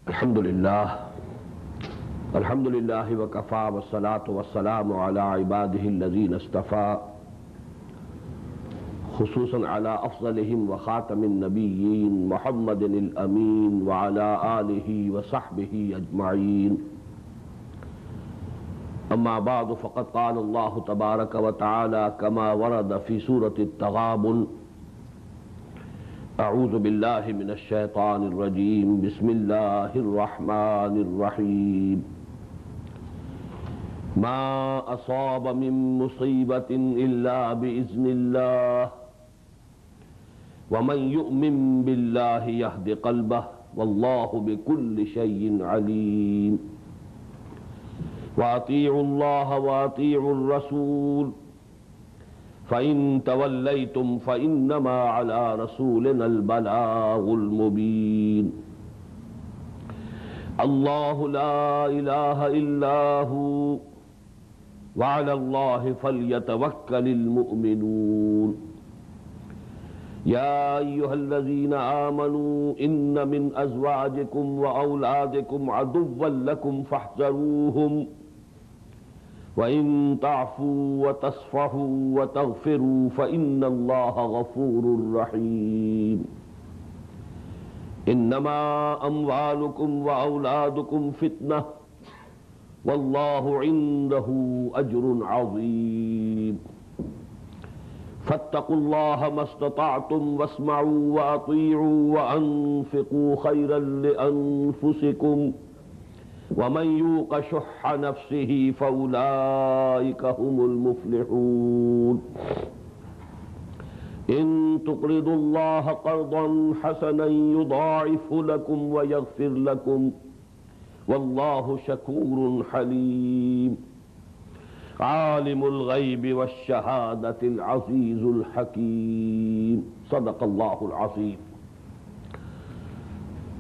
अल्हम्दुलिल्लाह वकफ़ा वस्सलातु वस्सलामु अला इबादिहि allज़ीना इस्तफ़ा खुसूसन अला अफ़ज़लिहिम व ख़ातमिन नबिय्यीन मुहम्मदिनिल अमीन व अला आलिहि व सहबिहि अजमईन। अम्मा बादु फ़क़द क़ाल अल्लाहु तबारक व तआला कमा वरद फ़ी सूरति तग़ाबुन अऊज़ु बिल्लाहि मिनश शैतानिर रजीम बिस्मिल्लाहिर रहमानिर रहीम। मा असाब मिन मुसीबतिन इल्ला बिइज़्निल्लाह व मन युमिन बिल्लाहि यहदि क़ल्बहु वल्लाहु बिकुल्लि शैइन अलीम। व अतीउल्लाह व अतीउर रसूल फ़इन तवल्लैतुम फ़इन्नमा अला रसूलिनल बलागुल मुबीन। अल्लाहु ला इलाहा इल्ला हु व अलल्लाहि फ़ल्यतवक्कलिल मुअ्मिनून। या अय्युहल्लज़ीना आमनू इन्न मिन अज़वाजिकुम व औलादिकुम अदुव्वन लकुम फ़हज़रूहुम व इन तअफ़ू व तस्फ़हू व तग़फ़िरू फ़इन्नल्लाह गफ़ूरुर रहीम। इन्नमा अम्वालुकुम व औलादुकुम फ़ित्नह वल्लाहु इन्दहु अज्रुन अज़ीम। फत्तक़ुल्लाह मस्ततअतुम वस्मऊ व अतीऊ व अन्फ़िक़ू ख़ैरन लिअन्फ़ुसिकुम वमन यूक़ शुह्ह नफ़्सिही फ़उलाइका हुमुल मुफ़्लिहून। इन तुक़रिदुल्लाह क़र्ज़न हसनन युज़ाइफ़हु लकुम व यग़फ़िर लकुम वल्लाहु शकूरुन हलीम। आलिमुल ग़ैबि वश्शहादतिल अज़ीज़ुल हकीम। सदक़ल्लाहुल अज़ीम।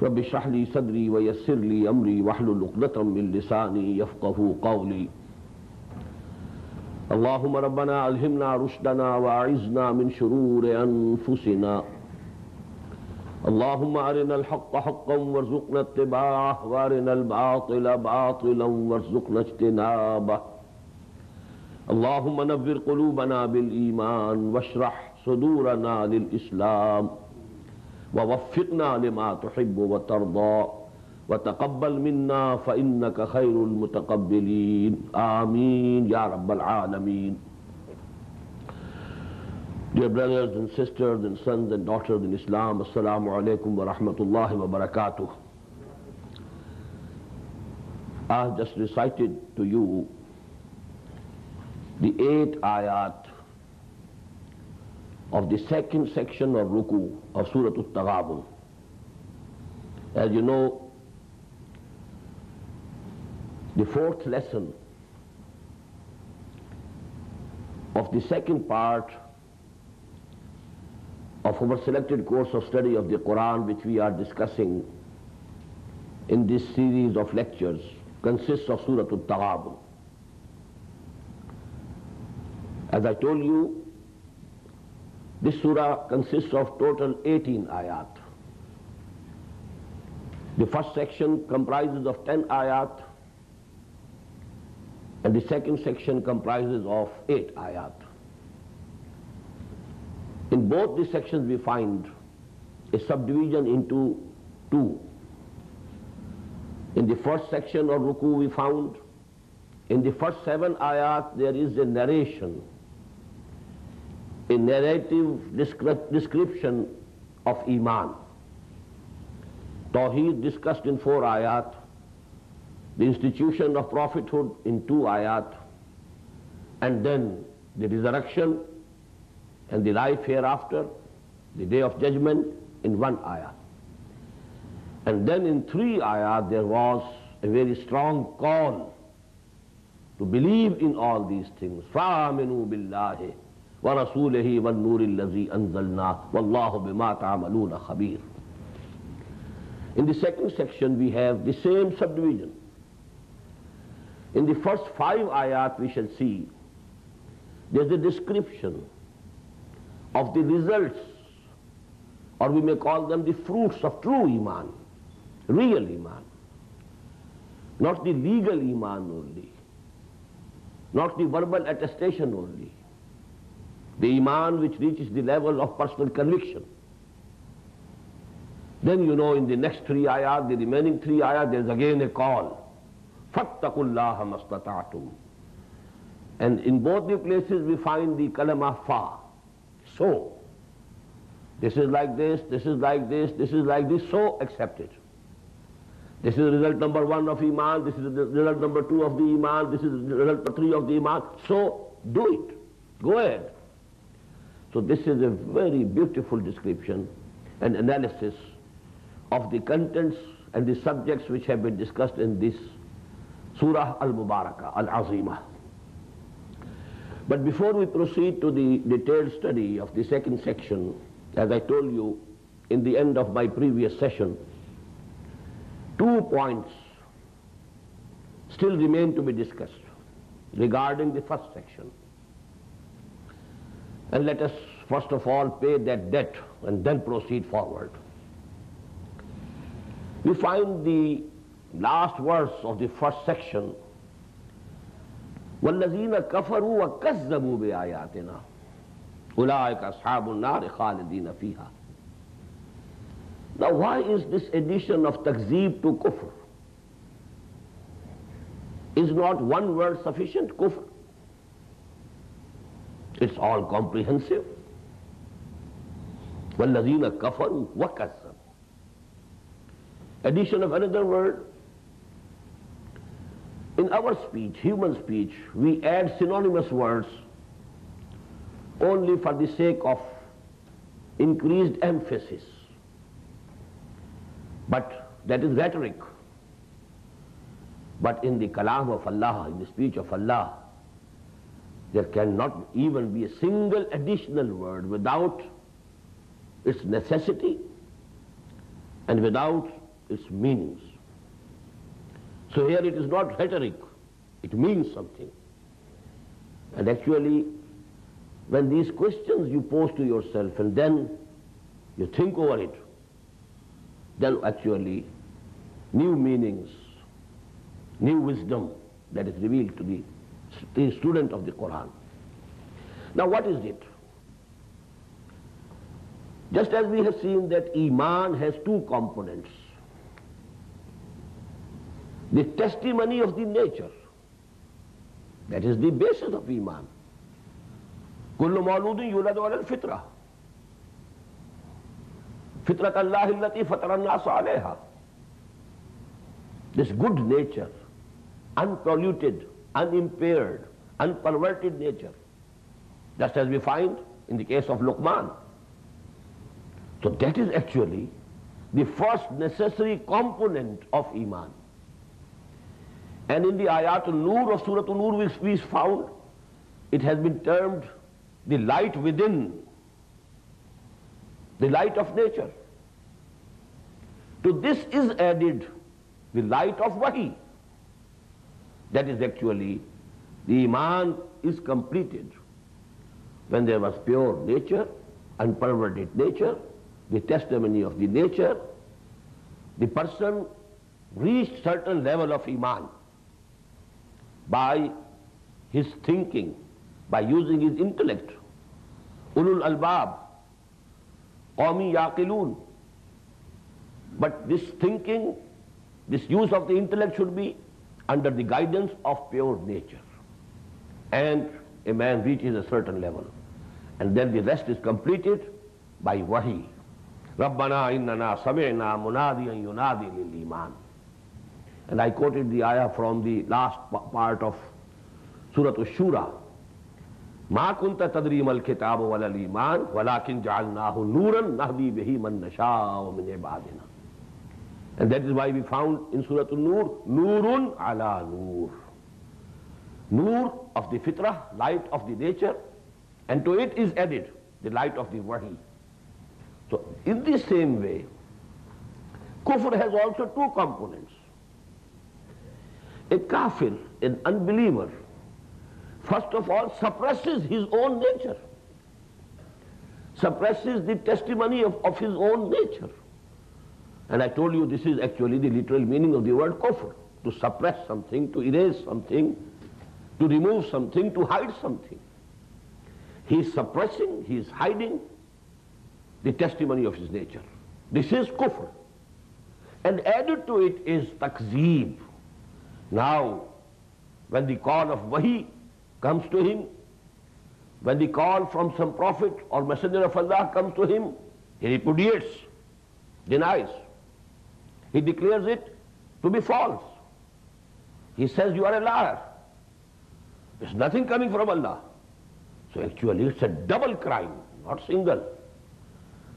रब्बि इश्रह ली सदरी व यस्सिर ली अमरी वहलुल उक़दतम मिन लिसानी यफ़क़हू क़ौली। अल्लाहुम्मा रब्बना अल्हिमना रुश्दना व अइज़्ना मिन शुरूरि अनफुसिना। अल्लाहुम्मा अरिनल हक़्क़ हक़्क़न वरज़ुक़ना इत्तिबाअह व अरिनल बातिला बातिलन वरज़ुक़ना इज्तिनाबह। अल्लाहुम्मा नव्विर क़ुलूबना बिल ईमान वश्रह सुदूरना लिल इस्लाम व वफ़्फ़िक़ना लिमा तुहिब्बु व तर्दा व तक़ब्बल मिन्ना फ़इन्नका ख़ैरुल मुतक़ब्बिलीन। आमीन या रब्बल आलमीन। Dear brothers and sisters and sons and daughters in Islam, Assalamu alaikum wa rahmatullahi wa barakatuh. I have just recited to you the 8 ayat of the second section of Ruku of Surah Taghabun. As you know, the 4th lesson of the second part of our selected course of study of the Quran, which we are discussing in this series of lectures, consists of Surah Taghabun. As I told you, this surah consists of total 18 ayat. The first section comprises of 10 ayat, and the second section comprises of 8 ayat. In both these sections we find a subdivision into 2. In the first section of Ruku we found, in the first 7 ayat there is a narration, a narrative description of Iman. Tawheed discussed in 4 ayat, the institution of prophethood in 2 ayat, and then the resurrection and the life hereafter, the day of judgment, in 1 ayat. And then in 3 ayat there was a very strong call to believe in all these things. فَآمِنُوا بِاللَّهِ وَرَسُولِهِ وَالنُّورِ الَّذِي أَنزَلْنَا وَاللَّهُ بِمَا تَعْمَلُونَ خَبِيرٌ. In the second section we have the same subdivision. In the first 5 ayat we shall see there's a description of the results, or we may call them the fruits of true Iman, real Iman. not the legal iman only, not the verbal attestation only, the iman which reaches the level of personal conviction. Then you know in the next 3 ayat, the remaining 3 ayat, there is again a call. فَاتَّقُوا اللَّهَ مَسْتَطَعْتُمْ. And in both the places we find the kalama fa. So, this is like this, this is like this, this is like this, so accept it. This is result number 1 of iman, this is result number 2 of the iman, this is result number 3 of the iman, so do it, go ahead. So this is a very beautiful description and analysis of the contents and the subjects which have been discussed in this Surah Al-Mubarakah, Al-Azimah. But before we proceed to the detailed study of the second section, as I told you in the end of my previous session, 2 points still remain to be discussed regarding the first section. And let us first of all pay that debt and then proceed forward. We find the last verse of the first section, وَالَّذِينَ كَفَرُوا وَكَذَّبُوا بِآيَاتِنَا أُولَٰئِكَ أَصْحَابُ النَّارِ خَالِدِينَ فِيهَا. Now why is this addition of takzeeb to kufr? Is not one word sufficient, kufr? It's all comprehensive. وَالَّذِينَ كَفَرُوا وَكَذَّبُوا. Addition of another word. In our speech, human speech, we add synonymous words only for the sake of increased emphasis. But that is rhetoric. But in the kalam of Allah, in the speech of Allah, there cannot even be a single additional word without its necessity and without its meanings. So here it is not rhetoric, it means something. And actually, when these questions you pose to yourself and then you think over it, then actually new meanings, new wisdom that is revealed to the student of the Quran. Now what is it? Just as we have seen that iman has 2 components. The testimony of the nature, that is the basis of iman. كُلُّ مَوْلُودٍ يُولَدُ عَلَى الْفِطْرَةِ فِطْرَةَ اللَّهِ الَّتِي فَطَرَ النَّاسَ عَلَيْهَا. This good nature, unpolluted, unimpaired, unperverted nature, just as we find in the case of Luqman. So that is actually the first necessary component of iman. And in the Ayatul-Nur of Surah An-Nur which we found, it has been termed the light within, the light of nature. To this is added the light of Wahi. That is actually, the iman is completed when there was pure nature, unperverted nature, the testimony of the nature, the person reached certain level of iman by his thinking, by using his intellect. Ulul albab, qawmi yaqilun. But this thinking, this use of the intellect should be under the guidance of pure nature. And a man reaches a certain level. And then the rest is completed by wahi. Rabbana innana sami'na munadiyan yunadi lil iman. And I quoted the ayah from the last part of Surah Ash-Shura. Ma kunta tadri mal kitabu wal iman walakin ja'alnahu nuran nahdi bihi man nasha'u min ibadina. And that is why we found in Surah An-Nur, Nurun ala Nur. Nur of the fitrah, light of the nature, and to it is added the light of the wahi. So in the same way, kufr has also 2 components. A kafir, an unbeliever, first of all suppresses his own nature, suppresses the testimony of his own nature. And I told you this is actually the literal meaning of the word kufr. to suppress something, to erase something, to remove something, to hide something. He is suppressing, he is hiding the testimony of his nature. This is kufr. And added to it is takzeeb. Now, when the call of wahi comes to him, when the call from some prophet or messenger of Allah comes to him, he repudiates, denies. He declares it to be false. He says, you are a liar. There's nothing coming from Allah. So actually it's a double crime, not single.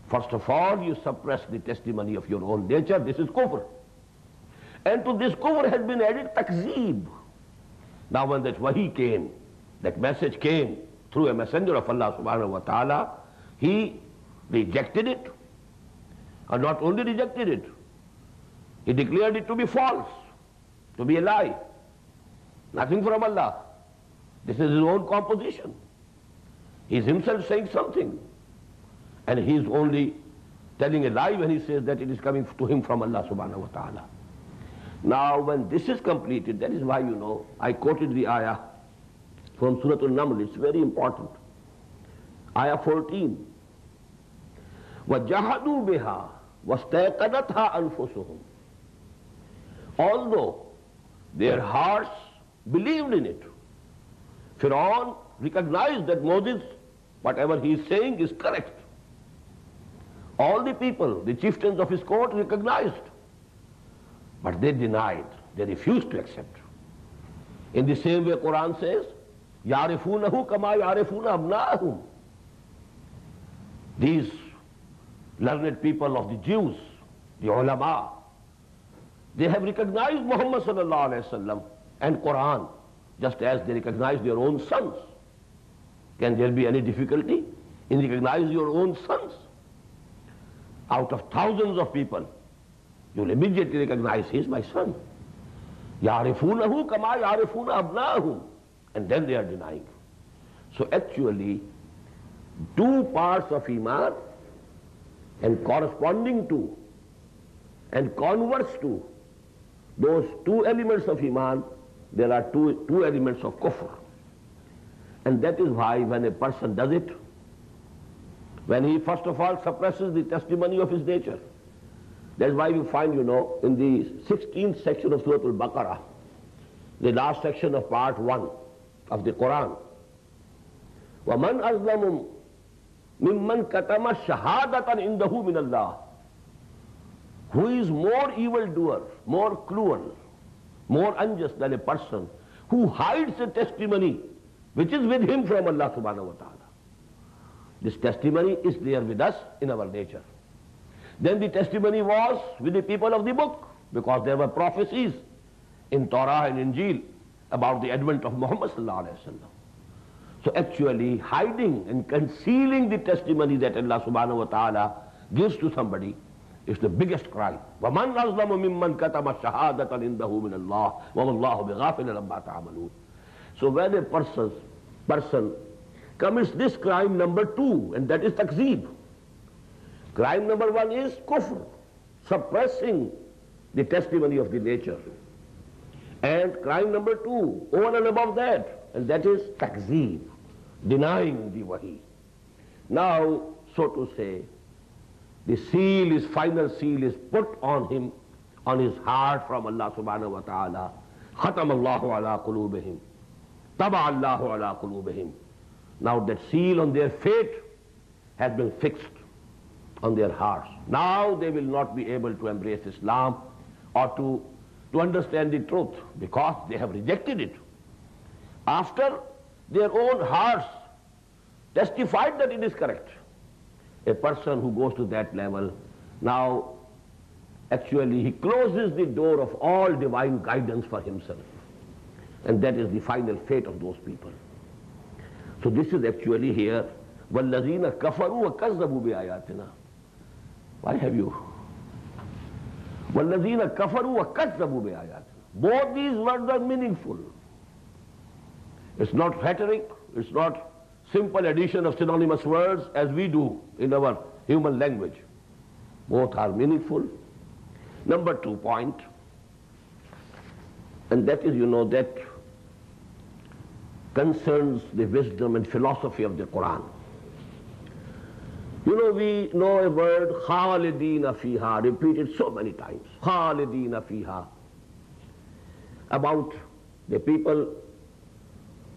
First of all, you suppress the testimony of your own nature. This is kufr. And to this kufr has been added takzeeb. Now when that wahi came, that message came through a messenger of Allah subhanahu wa ta'ala, he rejected it. And not only rejected it, he declared it to be false, to be a lie. Nothing from Allah. This is his own composition. He is himself saying something. And he is only telling a lie when he says that it is coming to him from Allah subhanahu wa ta'ala. Now when this is completed, that is why, you know, I quoted the ayah from Surah Al-Naml. It's very important. Ayah 14. وَجَحَدُوا بِهَا وَاسْتَيْقَنَتْهَا أَنفُسُهُمْ. Although their hearts believed in it, Fir'aun recognized that Moses, whatever he is saying, is correct. All the people, the chieftains of his court, recognized. But they denied. They refused to accept. In the same way, Quran says, يَعْرِفُونَهُ كَمَا يَعْرِفُونَ أَبْنَاءَهُم. These learned people of the Jews, the ulama, they have recognized Muhammad sallallahu alayhi wa sallam and Quran, just as they recognize their own sons. Can there be any difficulty in recognizing your own sons? Out of thousands of people, you'll immediately recognize, he is my son. يَعْرِفُونَهُ كَمَا يَعْرِفُونَ أَبْنَاءَهُم. And then they are denying. So actually, two parts of Iman and corresponding to and converts to those two elements of Iman, there are two elements of kufr. And that is why when a person does it, when he first of all suppresses the testimony of his nature, that's why we find, you know, in the 16th section of Surah Al-Baqarah, the last section of part 1 of the Quran, وَمَنْ أَظْلَمُ مِمَّنْ كَتَمَ شَهَادَةً عِنْدَهُ مِنَ اللَّهِ. Who is more evildoer, more cruel, more unjust than a person who hides a testimony which is with him from Allah subhanahu wa ta'ala. This testimony is there with us in our nature. Then the testimony was with the people of the book, because there were prophecies in Torah and Injil about the advent of Muhammad sallallahu alayhi wa sallam. So actually hiding and concealing the testimony that Allah subhanahu wa ta'ala gives to somebody is the biggest crime. وَمَنْ أَظْلَمُ مِمَّنْ كَتَمَ شَهَادَةً عِنْدَهُ مِنَ اللَّهِ وَمَا اللَّهُ بِغَافِلٍ عَمَّا تَعْمَلُونَ. So when a person commits this crime number 2, and that is takzeeb. Crime number 1 is kufr, suppressing the testimony of the nature. And crime number 2, over and above that, and that is takzeeb, denying the wahi. Now, so to say, the seal is, final seal is put on him, on his heart from Allah subhanahu wa ta'ala. Khatam Allahu ala qulubihim. Taba Allahu ala qulubihim. Now that seal on their fate has been fixed on their hearts. Now they will not be able to embrace Islam or to understand the truth, because they have rejected it. After their own hearts testified that it is correct. A person who goes to that level, now actually he closes the door of all divine guidance for himself. And that is the final fate of those people. So this is actually here, وَالَّذِينَ كَفَرُوا وَكَذَّبُوا بِآيَاتِنَا. Why have you? وَالَّذِينَ كَفَرُوا وَكَذَّبُوا بِآيَاتِنَا. Both these words are meaningful. It's not rhetoric, it's not simple addition of synonymous words as we do in our human language. Both are meaningful. Number 2 point. And that is, that concerns the wisdom and philosophy of the Quran. We know a word, khalidina fiha, repeated so many times, khalidina fiha, about the people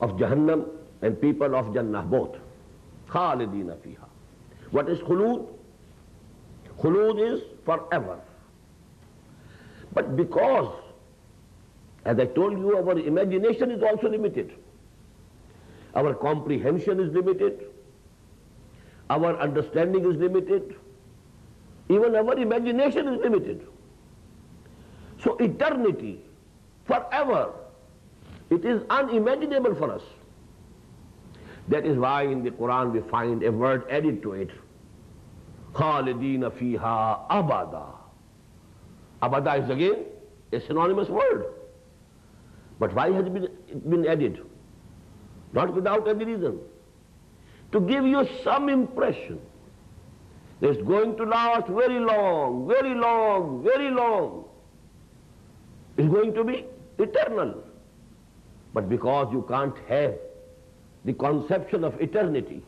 of Jahannam and people of Jannah, both. Khalidina fiha. What is khulud? Khulud is forever. But because, as I told you, our imagination is also limited. Our comprehension is limited. Our understanding is limited. Even our imagination is limited. So eternity, forever, it is unimaginable for us. That is why in the Quran we find a word added to it. Khalidina fiha abada. Abada is again a synonymous word. But why has it been added? Not without any reason. To give you some impression that it's going to last very long, very long, very long. It's going to be eternal. But because you can't have the conception of eternity,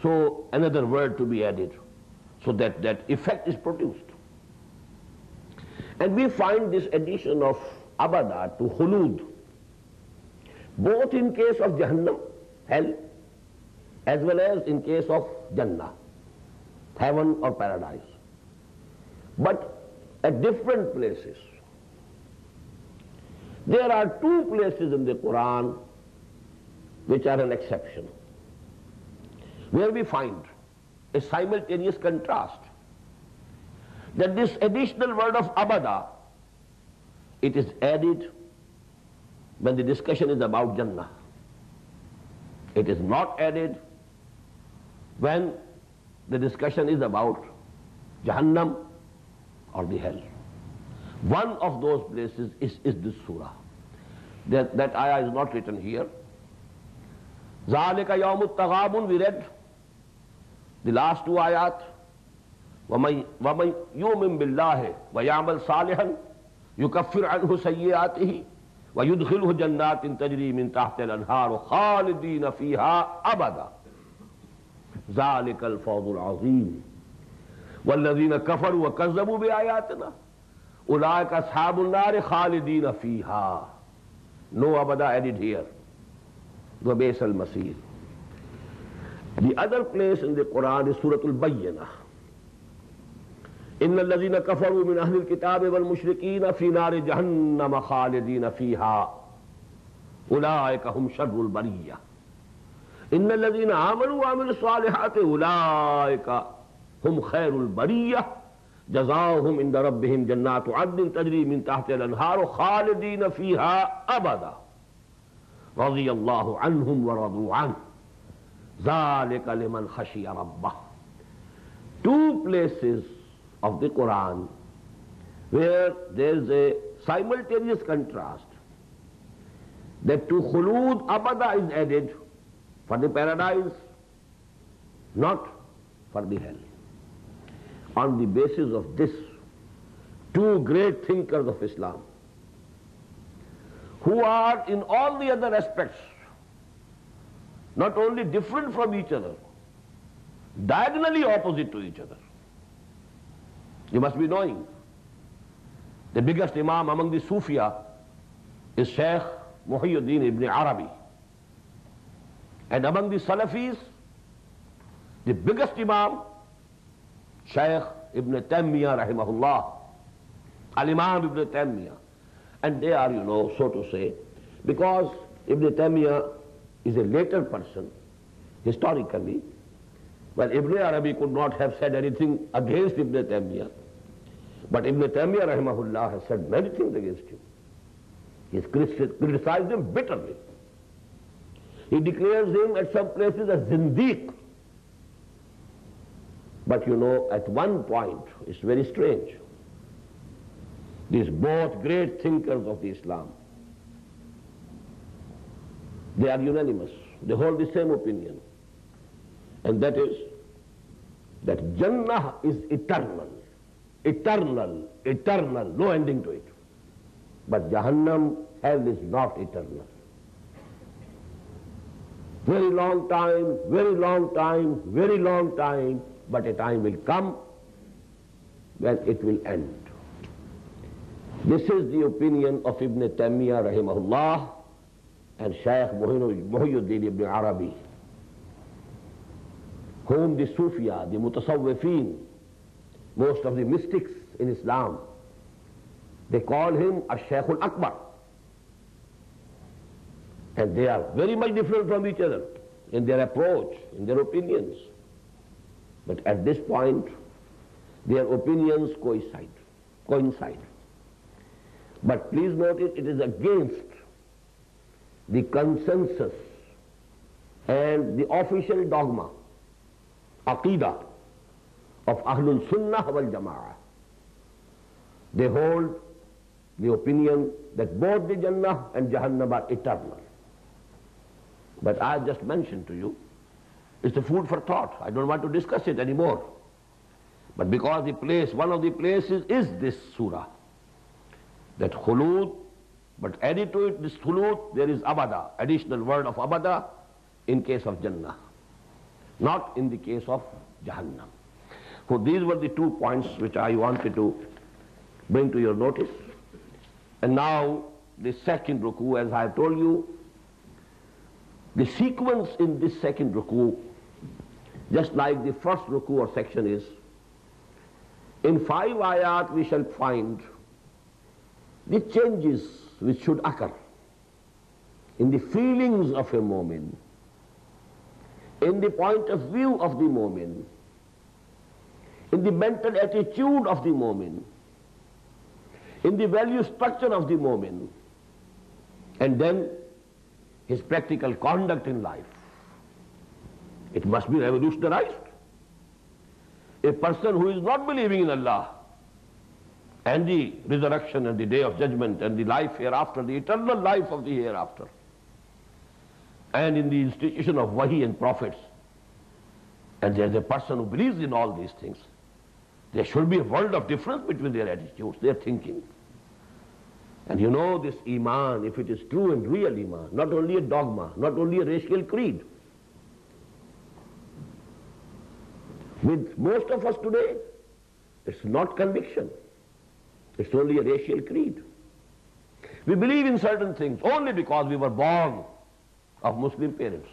so another word to be added, so that that effect is produced. And we find this addition of abada to khulud, both in case of Jahannam, hell, as well as in case of Jannah, heaven or paradise. But at different places. There are two places in the Quran which are an exception, where we find a simultaneous contrast, that this additional word of abada, it is added when the discussion is about Jannah. It is not added when the discussion is about Jahannam or the hell. One of those places is this surah. That ayah is not written here. ذَلِكَ يَوْمُ Taghabun, we read the last two ayat. وَمَنْ يُؤْمِنْ بِاللَّهِ وَيَعْمَلْ صَالِحًا يُكَفِّرْ عَنْهُ سَيِّئَاتِهِ وَيُدْخِلْهُ جَنَّاتٍ تَجْرِي مِنْ تَحْتِهَا الْأَنْهَارُ خَالِدِينَ فِيهَا أَبَدًا ذَلِكَ الْفَوْزُ الْعَظِيمُ وَالَّذِينَ كَفَرُوا وَكَذَّبُوا بِآيَاتِنَا أُولَٰئِكَ أَصْحَابُ النَّارِ خَالِدِينَ فِيهَا. No abada added here. وَبِئْسَ الْمَصِيرُ. The other place in the Quran is Surah Al-Bayyinah. إِنَّ الَّذِينَ كَفَرُوا مِنْ أَهْلِ الْكِتَابِ وَالْمُشْرِكِينَ فِي نَارِ جَهَنَّمَ خَالِدِينَ فِيهَا أُولَٰئِكَ هُمْ شَرُّ الْبَرِيَّةِ إِنَّ الَّذِينَ آمَنُوا وَعَمِلُوا الصَّالِحَاتِ أُولَٰئِكَ هُمْ خَيْرُ الْبَرِيَّةِ جَزَاؤُهُمْ عِندَ رَبِّهِمْ جَنَّاتُ عَدْنٍ تَجْرِي مِنْ تَحْتِهَا الْأَنْهَارُ خَالِدِينَ فِيهَا أَبَدًا رَضِيَ اللَّهُ عَنْهُمْ وَرَضُوا عَنْهُ ذَلِكَ لِمَنْ خَشِيَ رَبَّهُ. Two places of the Quran where there is a simultaneous contrast, that to khulud abada is added for the paradise, not for the hell. On the basis of this, two great thinkers of Islam, who are in all the other aspects not only different from each other, diagonally opposite to each other. You must be knowing the biggest Imam among the Sufia is Shaykh Muhyiddin ibn Arabi, and among the Salafis the biggest Imam Shaykh ibn Taymiyyah rahimahullah, Al-Imam ibn Taymiyyah. And they are, so to say, because Ibn Taymiyyah is a later person historically. Well, Ibn Arabi could not have said anything against Ibn Taymiyyah, but Ibn Taymiyyah rahimahullah has said many things against him. He has criticized him bitterly. He declares him at some places a zindiq. But at one point, it's very strange. These both great thinkers of the Islam, they are unanimous. They hold the same opinion. And that is that Jannah is eternal. Eternal, eternal, no ending to it. But Jahannam, hell is not eternal. Very long time, very long time, very long time, but a time will come when it will end. This is the opinion of Ibn Taymiyyah rahimahullah and Shaykh Muhyiddin ibn Arabi, whom the Sufia, the Mutasawwifin, most of the mystics in Islam, they call him Ash-Shaykh al-Akbar. And they are very much different from each other in their approach, in their opinions. But at this point, their opinions coincide. But please notice, it is against the consensus and the official dogma, aqidah of Ahlul Sunnah wal Jama'ah. They hold the opinion that both the Jannah and Jahannam are eternal. But I just mentioned to you, it's a food for thought. I don't want to discuss it anymore. But because the place, one of the places is this surah, that khulud, but added to it, this khulud, there is abada, additional word of abada in case of Jannah, not in the case of Jahannam. So these were the 2 points which I wanted to bring to your notice. And now the second ruku, as I have told you, the sequence in this second ruku, just like the first ruku or section is, in 5 ayat we shall find the changes which should occur in the feelings of a mu'min, in the point of view of the mu'min, in the mental attitude of the mu'min, in the value structure of the mu'min, and then his practical conduct in life. It must be revolutionized. A person who is not believing in Allah and the resurrection and the day of judgment and the life hereafter, the eternal life of the hereafter, and in the institution of wahi and prophets, and there's a person who believes in all these things, there should be a world of difference between their attitudes, their thinking. And you know, this iman, if it is true and real iman, not only a dogma, not only a racial creed. With most of us today, it's not conviction. It's only a racial creed. We believe in certain things only because we were born of Muslim parents.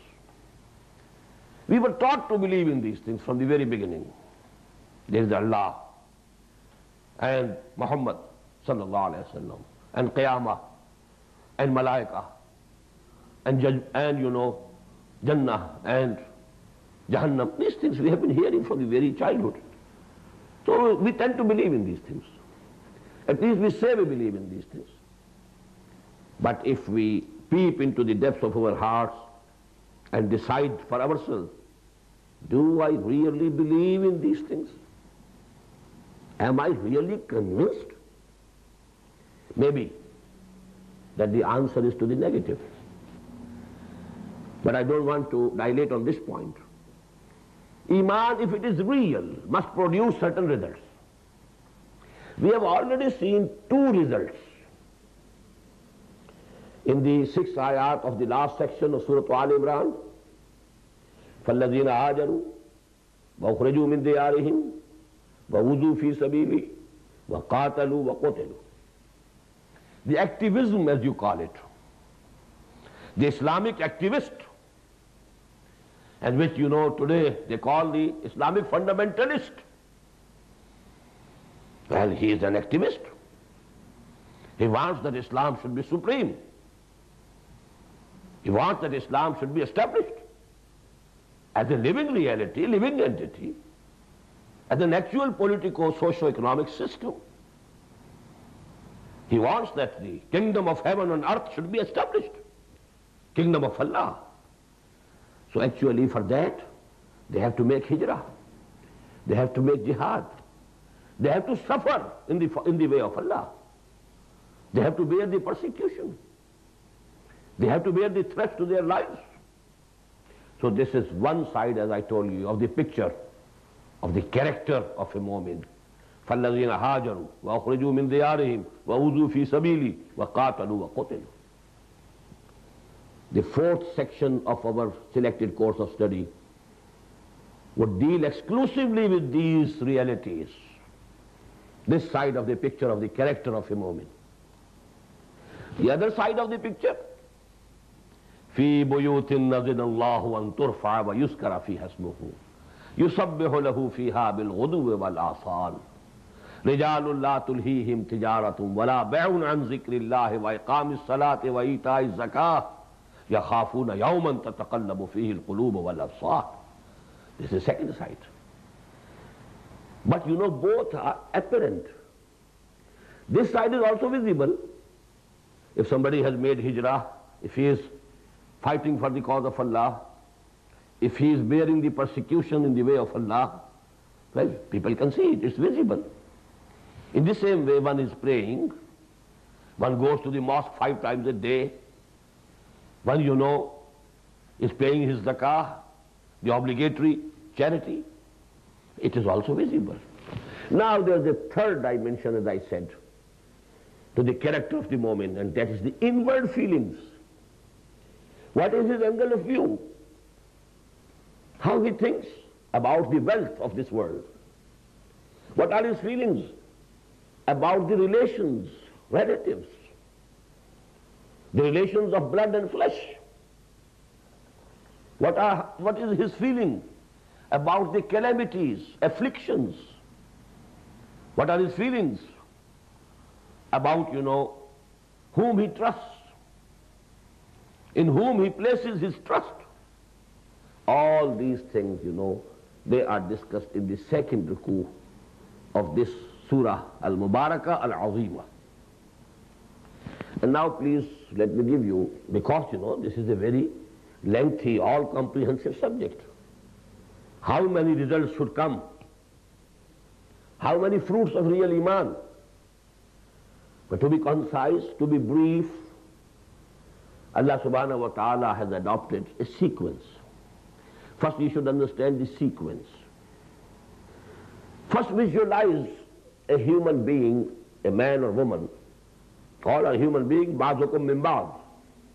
We were taught to believe in these things from the very beginning. There is Allah and Muhammad sallallahu alaihi wasallam, and Qiyamah, and Malaika, and you know, Jannah and Jahannam. These things we have been hearing from the very childhood. So we tend to believe in these things. At least we say we believe in these things. But if we peep into the depths of our hearts and decide for ourselves, do I really believe in these things? Am I really convinced? Maybe that the answer is to the negative. But I don't want to dilate on this point. Iman, if it is real, must produce certain results. We have already seen 2 results in the 6 ayat of the last section of Surah Al-Imran. فَالَّذِينَ هَاجَرُوا وَأُخْرِجُوا مِنْ دِيَارِهِمْ وَوُضُوا فِي سَبِيلِي وَقَاتَلُوا وَقُتِلُوا. The activism, as you call it, the Islamic activist, and which you know today they call the Islamic fundamentalist. Well, he is an activist. He wants that Islam should be supreme. He wants that Islam should be established as a living reality, living entity, as an actual politico-socio-economic system. He wants that the kingdom of heaven and earth should be established, kingdom of Allah. So actually for that, they have to make hijrah, they have to make jihad, they have to suffer in the way of Allah, they have to bear the persecution, they have to bear the threats to their lives. So this is one side, as I told you, of the picture of the character of a mu'min, فَالَّذِينَ هَاجَرُوا وَأُخْرِجُوا مِنْ دِيَارِهِمْ وَأُوذُوا فِي سَبِيلِي وَقَاتَلُوا وَقُتِلُوا. The fourth section of our selected course of study would deal exclusively with these realities, this side of the picture of the character of a mu'min. The other side of the picture, فِي بُيُوتٍ نَزِنَ اللَّهُ أَن تُرْفَعَ وَيُذْكَرَ فِيهَا اسْمُهُ يُسَبِّحُ لَهُ فِيهَا بِالْغُدُوِّ وَالْآصَالِ رِجَالٌ لَا تُلْهِيهِمْ تِجَارَةٌ وَلَا بَيْعٌ عَنْ ذِكْرِ اللَّهِ وَإِقَامِ الصَّلَاةِ وَإِيتَاءِ الزَّكَاةِ يَخَافُونَ يَوْمًا تَتَقَلَّبُ فِيهِ الْقُلُوبُ وَالْأَبْصَارُ. This is the second side. But you know, both are apparent. This side is also visible. If somebody has made hijrah, if he is fighting for the cause of Allah, if he is bearing the persecution in the way of Allah, well, people can see it, it's visible. In the same way, one is praying, one goes to the mosque 5 times a day, one, you know, is paying his zakah, the obligatory charity, it is also visible. Now there's a third dimension, as I said, to the character of the mu'min, and that is the inward feelings. What is his angle of view? How he thinks about the wealth of this world. What are his feelings about the relations, relatives, the relations of blood and flesh? What is his feeling about the calamities, afflictions? What are his feelings about, you know, whom he trusts, in whom he places his trust? All these things, you know, they are discussed in the second ruku of this Surah Al-Mubarakah Al-Azimah. And now please let me give you, because you know this is a very lengthy, all-comprehensive subject. How many results should come? How many fruits of real Iman? But to be concise, to be brief, Allah subhanahu wa ta'ala has adopted a sequence. First you should understand the sequence. First visualize a human being, a man or woman. All are human beings, ba'dukum min ba'd.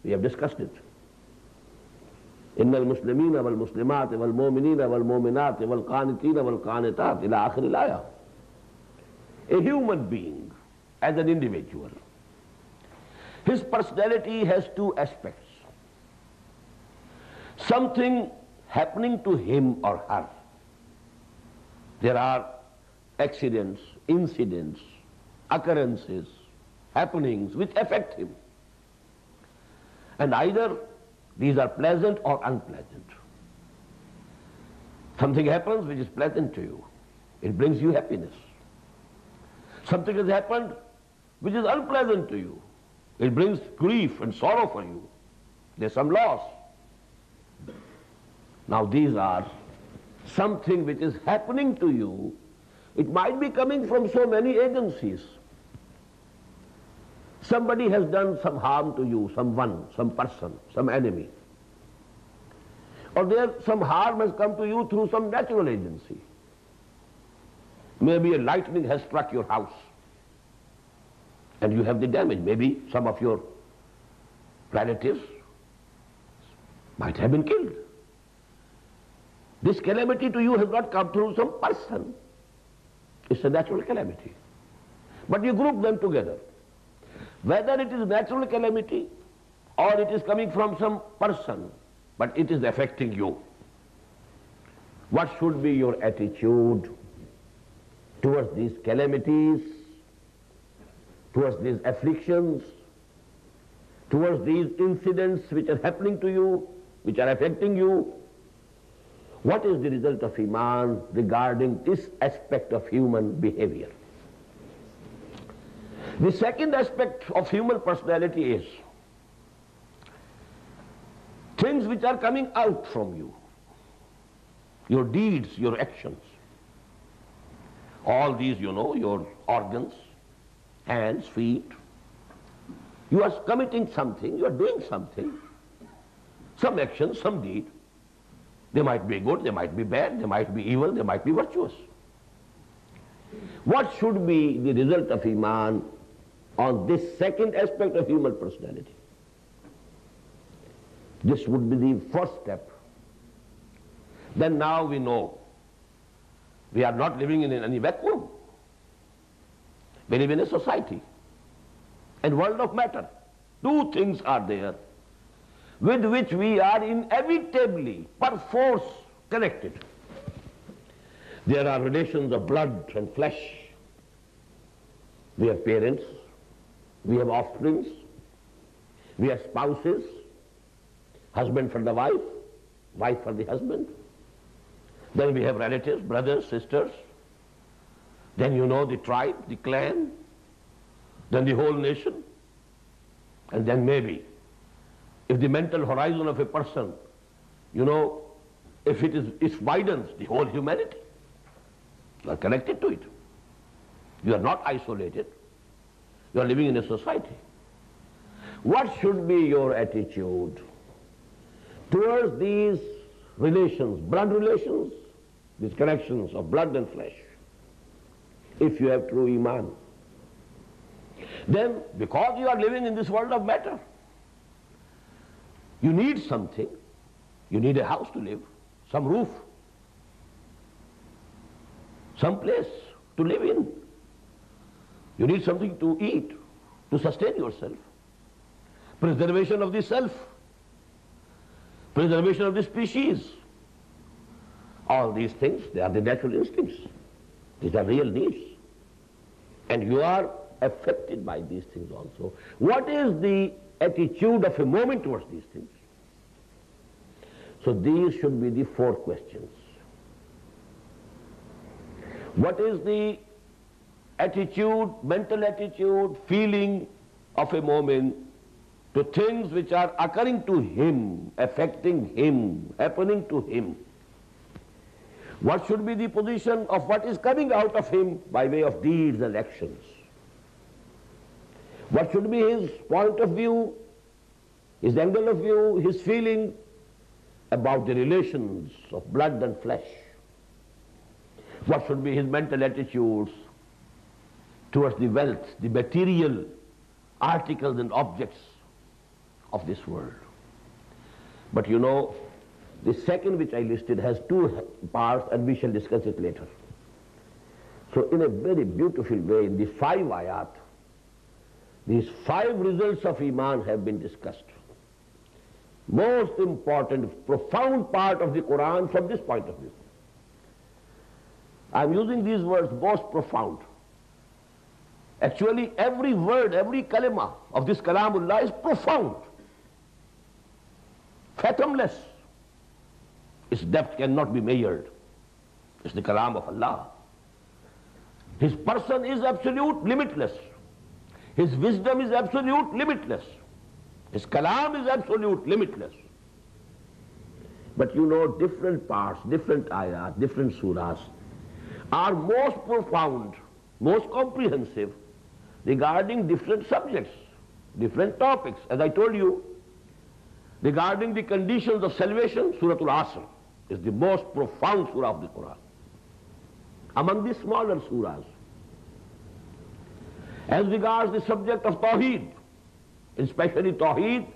We have discussed it. إن المسلمين والمسلمات والمؤمنين والمؤمنات والقانتين والقانتات إلى آخر الآية. A human being as an individual. His personality has 2 aspects. Something happening to him or her. There are accidents, incidents, occurrences, happenings which affect him. And either these are pleasant or unpleasant. Something happens which is pleasant to you. It brings you happiness. Something has happened which is unpleasant to you. It brings grief and sorrow for you. There's some loss. Now these are something which is happening to you. It might be coming from so many agencies. Somebody has done some harm to you, someone, some person, some enemy. Or there some harm has come to you through some natural agency. Maybe a lightning has struck your house and you have the damage. Maybe some of your relatives might have been killed. This calamity to you has not come through some person. It's a natural calamity. But you group them together. Whether it is natural calamity or it is coming from some person, but it is affecting you. What should be your attitude towards these calamities, towards these afflictions, towards these incidents which are happening to you, which are affecting you? What is the result of Iman regarding this aspect of human behavior? The second aspect of human personality is things which are coming out from you, your deeds, your actions. All these, you know, your organs, hands, feet. You are committing something, you are doing something, some action, some deed. They might be good, they might be bad, they might be evil, they might be virtuous. What should be the result of Iman on this second aspect of human personality? This would be the first step. Then now we know we are not living in any vacuum. We live in a society and world of matter. Two things are there with which we are inevitably, perforce, connected. There are relations of blood and flesh. We have parents, we have offsprings, we have spouses, husband for the wife, wife for the husband. Then we have relatives, brothers, sisters. Then you know the tribe, the clan, then the whole nation. And then maybe, if the mental horizon of a person, you know, if it widens, the whole humanity. You are connected to it. You are not isolated. You are living in a society. What should be your attitude towards these relations, blood relations, these connections of blood and flesh? If you have true Iman, then because you are living in this world of matter, you need something. You need a house to live, some roof, some place to live in. You need something to eat, to sustain yourself. Preservation of the self, preservation of the species. All these things, they are the natural instincts. These are real needs. And you are affected by these things also. What is the attitude of a moment towards these things? So these should be the four questions. What is the attitude, mental attitude, feeling of a moment to things which are occurring to him, affecting him, happening to him? What should be the position of what is coming out of him by way of deeds and actions? What should be his point of view, his angle of view, his feeling about the relations of blood and flesh? What should be his mental attitudes towards the wealth, the material articles and objects of this world? But you know, the second which I listed has two parts, and we shall discuss it later. So in a very beautiful way, in the 5 ayat, these 5 results of Iman have been discussed. Most important, profound part of the Quran from this point of view. I am using these words, most profound. Actually, every word, every kalima of this Kalamullah is profound, fathomless. Its depth cannot be measured. It's the Kalam of Allah. His person is absolute, limitless. His wisdom is absolute, limitless. His Kalam is absolute, limitless. But you know, different parts, different ayat, different surahs are most profound, most comprehensive regarding different subjects, different topics. As I told you, regarding the conditions of salvation, Surah Al-Asr is the most profound surah of the Quran. Among the smaller surahs, as regards the subject of Tawheed, especially Tawheed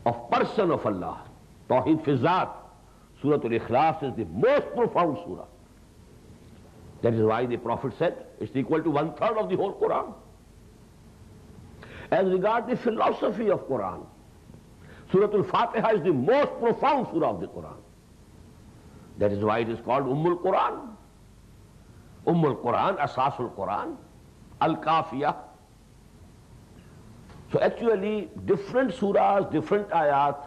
of person of Allah, Tawheed fi Zat, Surah Al-Ikhlas is the most profound surah. That is why the Prophet said it's equal to 1/3 of the whole Quran. As regards the philosophy of Quran, Surah Al-Fatiha is the most profound surah of the Quran. That is why it is called Quran. Quran, Asasul Quran, Al-Kafiyah. So actually, different surahs, different ayat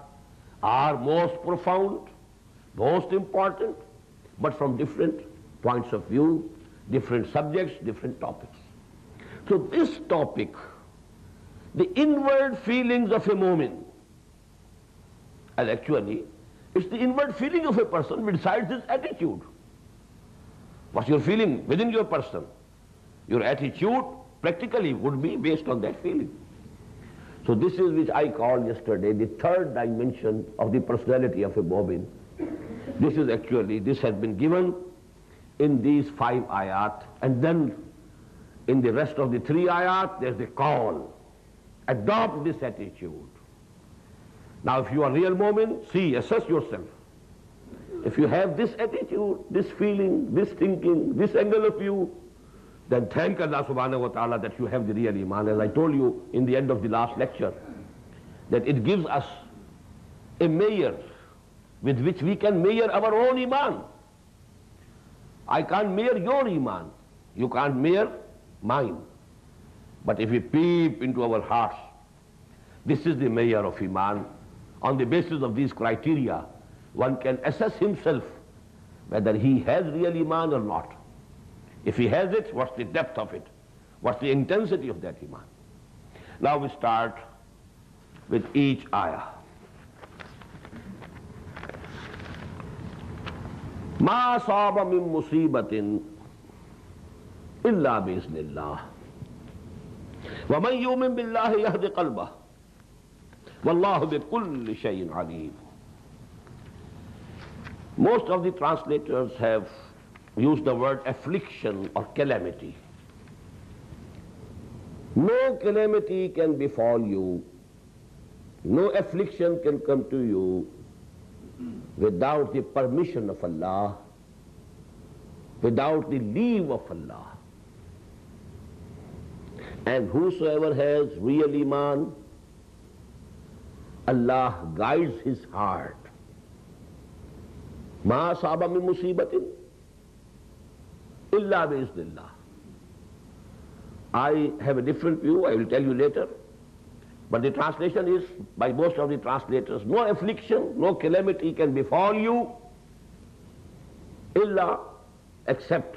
are most profound, most important, but from different points of view, different subjects, different topics. So this topic, the inward feelings of a mu'min, and actually, it's the inward feeling of a person besides his attitude. What's your feeling within your person? Your attitude practically would be based on that feeling. So this is which I called yesterday the third dimension of the personality of a mu'min. This is actually, this has been given in these 5 ayat, and then in the rest of the 3 ayat there's a call. Adopt this attitude. Now if you are real mu'min, see, assess yourself. If you have this attitude, this feeling, this thinking, this angle of view, then thank Allah subhanahu wa ta'ala that you have the real iman. As I told you in the end of the last lecture, that it gives us a measure with which we can measure our own iman. I can't measure your iman. You can't measure mine. But if we peep into our hearts, this is the measure of iman. On the basis of these criteria, one can assess himself whether he has real iman or not. If he has it, what's the depth of it? What's the intensity of that iman? Now we start with each ayah. Ma asaba min musibatin illa biiznillah. Wa man yu'min billahi yahdi qalbah. Wallahu bi kulli shay'in alim. Most of the translators have used the word affliction or calamity. No calamity can befall you, no affliction can come to you without the permission of Allah, without the leave of Allah. And whosoever has real iman, Allah guides his heart. Ma asaba min musibatin illa biiznillah. I have a different view, I will tell you later. But the translation is, by most of the translators, no affliction, no calamity can befall you illa, except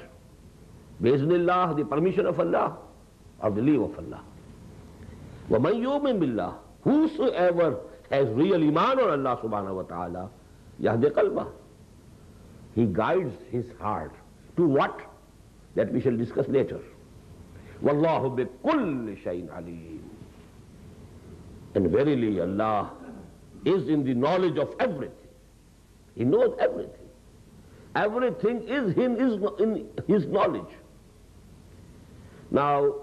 biiznillah, the permission of Allah, or the leave of Allah. Wa man yu'min billah, whosoever has real iman on Allah subhanahu wa ta'ala, yahdi qalbah, he guides his heart. To what? That we shall discuss later. Wallahu bi kulli shay'in alim. And verily Allah is in the knowledge of everything. He knows everything. Everything is in his knowledge. Now,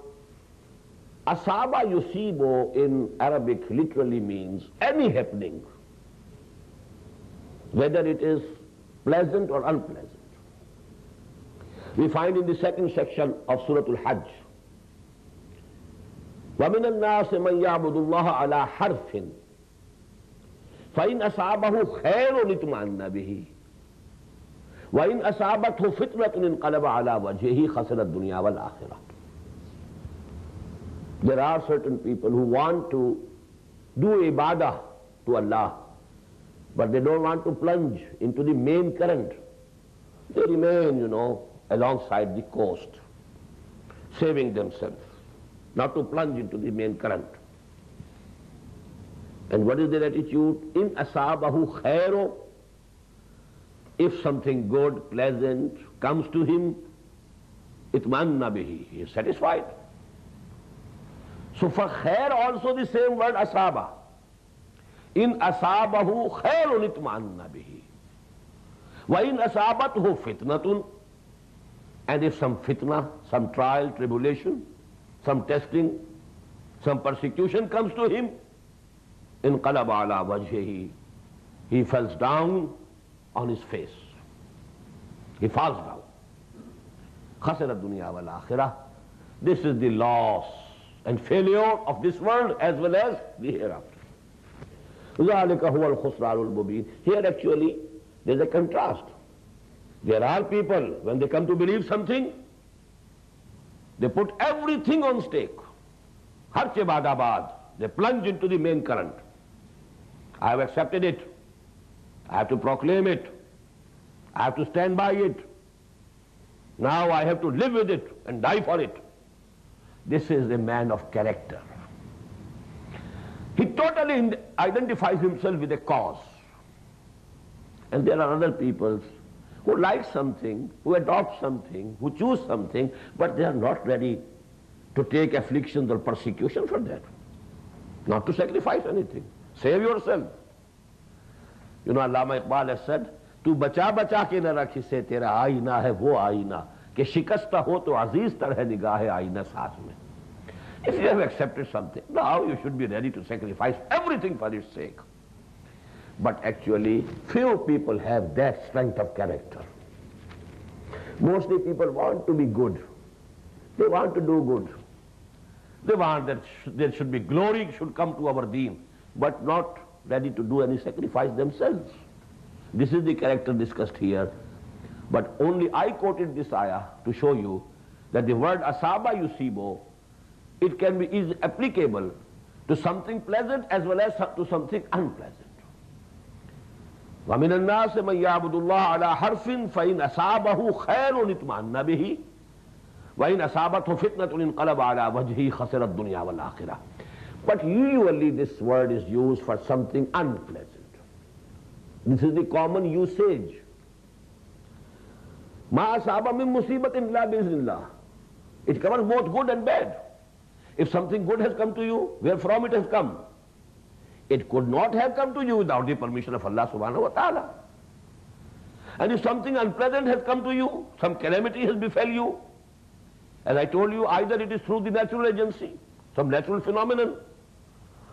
asaba yusibo in Arabic literally means any happening, whether it is pleasant or unpleasant. We find in the second section of Surah Al-Hajj, وَمِنَ النَّاسِ مَنْ يَعْبُدُ اللَّهَ عَلَى حَرْفٍ فَإِنْ أَصَابَهُ خَيْرٌ اطْمَأَنَّ بِهِ وَإِنْ أَصَابَتْهُ فِتْنَةٌ انقلب عَلَى وَجْهِهِ خَسِرَ الدُّنْيَا وَالْآخِرَةَ. There are certain people who want to do ibadah to Allah, but they don't want to plunge into the main current. They remain, alongside the coast, saving themselves, not to plunge into the main current. And what is their attitude? In asabahu khairu, if something good, pleasant comes to him, itmanna bihi, he is satisfied. So for khair also the same word asaba. In asabahu khairun itmanna bihi. Wa in asabathu fitnatun, and if some fitna, some trial, tribulation, some testing, some persecution comes to him, inqalaba ala wajhihi, he falls down on his face. He falls down. Khasira dunya wal akhirah. This is the loss and failure of this world as well as the hereafter. ذَلِكَ هُوَ الْخُسْرَانُ الْمُبِينُ. Here actually there is a contrast. There are people, when they come to believe something, they put everything on stake. Har che baad abad, they plunge into the main current. I have accepted it. I have to proclaim it. I have to stand by it. Now I have to live with it and die for it. This is a man of character. He totally identifies himself with a cause. And there are other people who like something, who adopt something, who choose something, but they are not ready to take afflictions or persecution for that. Not to sacrifice anything. Save yourself. Allama Iqbal has said, تو بچا بچا کے نہ رکھ اسے، تیرا آئینہ ہے وہ آئینہ کہ شکستہ ہو تو عزیز تر ہے نگاہ آئینہ ساتھ میں. If you have accepted something, now you should be ready to sacrifice everything for its sake. But actually, few people have that strength of character. Mostly people want to be good. They want to do good. They want that there should be glory, should come to our deen, but not ready to do any sacrifice themselves. This is the character discussed here. But only I quoted this ayah to show you that the word asaba yusibo, it can be is applicable to something pleasant as well as to something unpleasant. وَمِنَ النَّاسِ مَنْ يَعْبُدُ اللَّهَ عَلَى حَرْفٍ فَإِنْ أَصَابَهُ خَيْرٌ اطْمَأَنَّ بِهِ وَإِنْ أَصَابَتْهُ فِتْنَةٌ انقلب عَلَى وَجْهِهِ خَسِرَ الدُّنْيَا وَالْآخِرَةَ. But usually this word is used for something unpleasant. This is the common usage. مَا أَصَابَ مِن مُصِيبَةٍ إِلَّا بِإِذْنِ اللَّهِ. It covers both good and bad. If something good has come to you, where from it has come? It could not have come to you without the permission of Allah subhanahu wa ta'ala. And if something unpleasant has come to you, some calamity has befell you, as I told you, either it is through the natural agency, some natural phenomenon,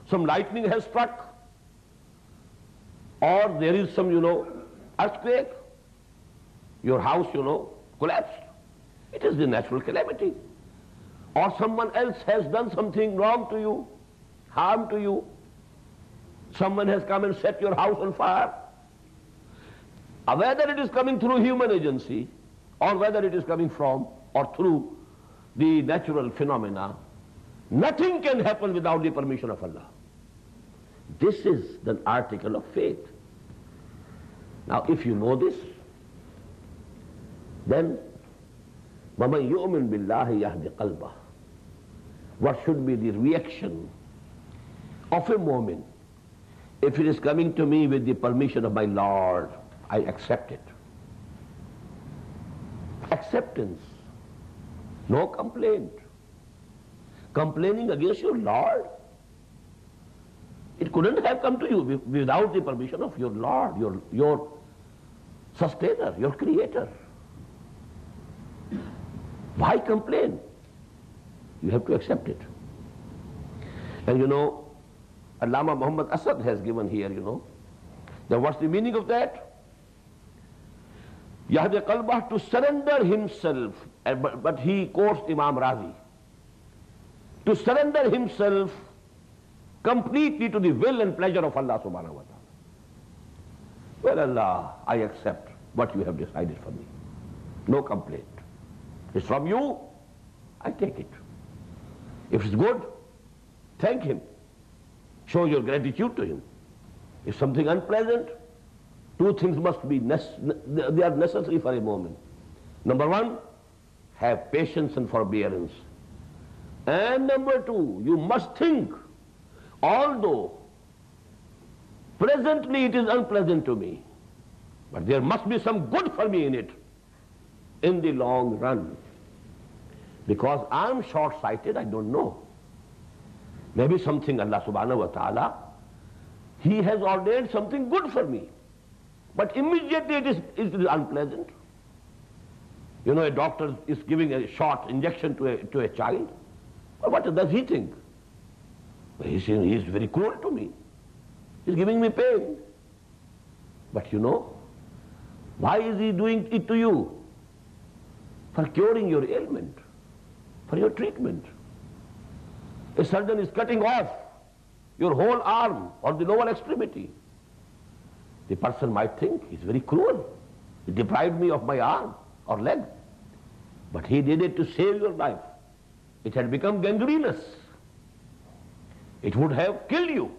some lightning has struck, or there is some, earthquake, your house, collapsed. It is the natural calamity. Or someone else has done something wrong to you, harm to you. Someone has come and set your house on fire. Whether it is coming through human agency or whether it is coming from or through the natural phenomena, nothing can happen without the permission of Allah. This is the article of faith. Now if you know this, then وَمَنْ يُؤْمِنْ بِاللَّهِ يَهْدِ قَلْبَهُ. What should be the reaction of a mu'min? If it is coming to me with the permission of my Lord, I accept it. Acceptance. No complaint. Complaining against your Lord, it couldn't have come to you without the permission of your Lord, your sustainer, your creator. Why complain? You have to accept it. And Allama Muhammad Asad has given here, then what's the meaning of that? Yahdi qalbah, to surrender himself, but he quotes Imam Razi, to surrender himself completely to the will and pleasure of Allah subhanahu wa ta'ala. Well, Allah, I accept what you have decided for me. No complaint. It's from you, I take it. If it's good, thank him. Show your gratitude to him. If something unpleasant, two things must be, they are necessary for a moment. Number one, have patience and forbearance. And number two, you must think, although presently it is unpleasant to me, but there must be some good for me in it in the long run. Because I am short-sighted, I don't know. Maybe something Allah subhanahu wa ta'ala, He has ordained something good for me. But immediately it is unpleasant. A doctor is giving a short injection to a child. Well, what does he think? Well, he is very cruel to me. He's giving me pain. But why is he doing it to you? For curing your ailment, for your treatment. A surgeon is cutting off your whole arm or the lower extremity. The person might think he's very cruel. He deprived me of my arm or leg. But he did it to save your life. It had become gangrenous. It would have killed you.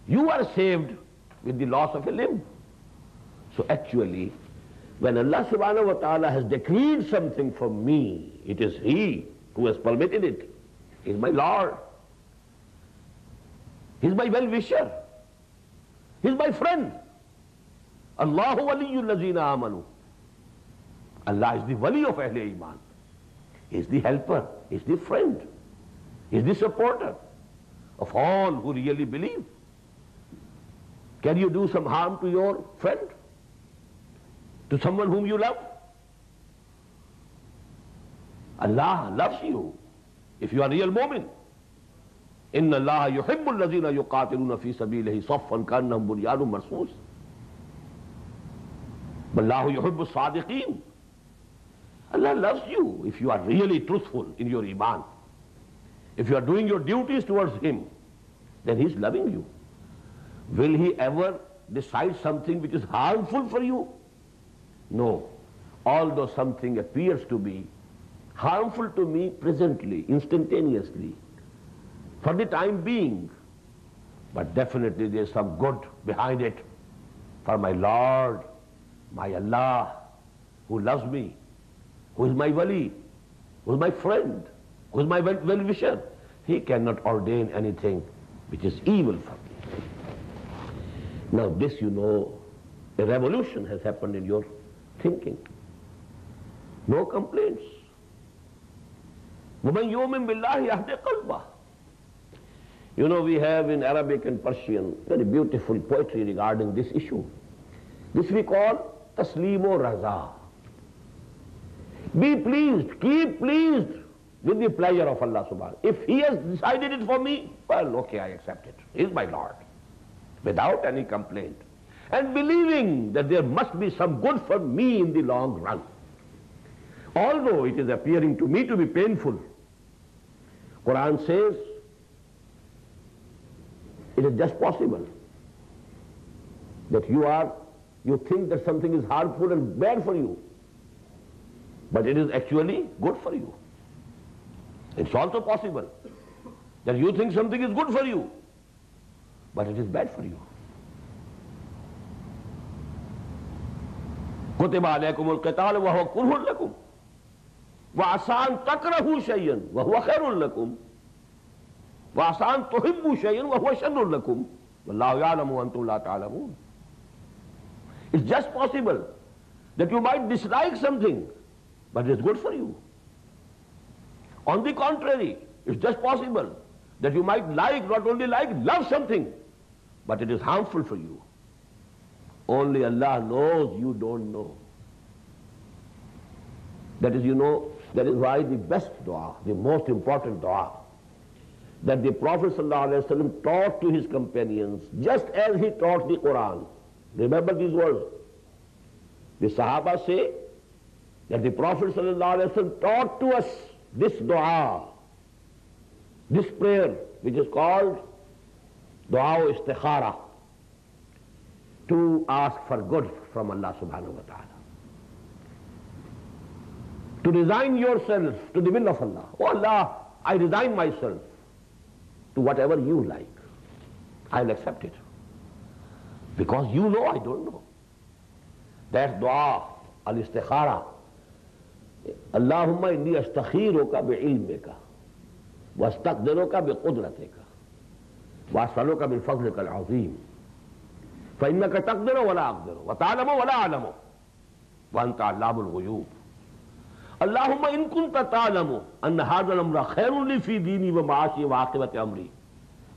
You are saved with the loss of a limb. So actually, when Allah subhanahu wa ta'ala has decreed something for me, it is He who has permitted it. He is my Lord. He is my well-wisher. He is my friend. Allahu waliyyul lazina amanu. Allah is the wali of Ahle Iman. He is the helper. He is the friend. He is the supporter of all who really believe. Can you do some harm to your friend? to someone whom you love? Allah loves you if you are real mu'min. إِنَّ اللَّهَ يُحِبُّ الَّذِينَ يُقَاتِلُونَ فِي سَبِيلِهِ صَفًّا كَأَنَّهُمْ بُنْيَانٌ مَرْصُوصٌ وَاللَّهُ يُحِبُّ الصَّادِقِينَ. Allah loves you if you are really truthful in your iman. If you are doing your duties towards Him, then He is loving you. Will He ever decide something which is harmful for you? No. Although something appears to be harmful to me presently, instantaneously, for the time being, but definitely there is some good behind it. For my Lord, my Allah, who loves me, who is my wali, who is my friend, who is my well-wisher, He cannot ordain anything which is evil for me. Now this, you know, a revolution has happened in your thinking. No complaints. وَمَنْ يُؤْمِنْ بِاللَّهِ يَهْدِ قَلْبَهُ. You know, we have in Arabic and Persian very beautiful poetry regarding this issue. This we call taslim-o raza. Be pleased, keep pleased with the pleasure of Allah subhanahu. If He has decided it for me, well, okay, I accept it. He is my Lord, without any complaint. And believing that there must be some good for me in the long run. Although it is appearing to me to be painful. Quran says, it is just possible that you think that something is harmful and bad for you, but it is actually good for you. It's also possible that you think something is good for you, but it is bad for you. كُتِبَ عَلَيْكُمُ الْقِتَالُ وَهُوَ كُرْهٌ لَكُمْ وَعَسَىٰ أَن تَكْرَهُوا شَيْئًا وَهُوَ خَيْرٌ لَكُمْ وَعَسَىٰ أَن تُحِبُّوا شَيْئًا وَهُوَ شَرٌّ لَكُمْ وَاللَّهُ يَعْلَمُ وَأَنْتُمْ لَا تَعْلَمُونَ. It's just possible that you might dislike something, but it's good for you. On the contrary, it's just possible that you might not only love something, but it is harmful for you. Only Allah knows, you don't know. That is, that is why the best dua, the most important dua, that the Prophet ﷺ taught to his companions, just as he taught the Quran. Remember these words. The Sahaba say that the Prophet ﷺ taught to us this dua, this prayer, which is called dua-o-istikhara, to ask for good from Allah subhanahu wa ta'ala. To resign yourself to the will of Allah. Oh Allah, I resign myself to whatever you like. I'll accept it. Because you know I don't know. That dua, al-istikhara. Allahumma inni astakhiruka bi'ilmika wa astaqdiruka biqudratika wa as'aluka min fadlika al-azim fa innaka taqdiru wa la aqdiru wa ta'lamu wa la a'lamu wa anta 'allamul ghuyub. Allahumma in kunta ta'lamu anna hadha al-amra khairun li fi dini wa ma'ashi wa aqibati amri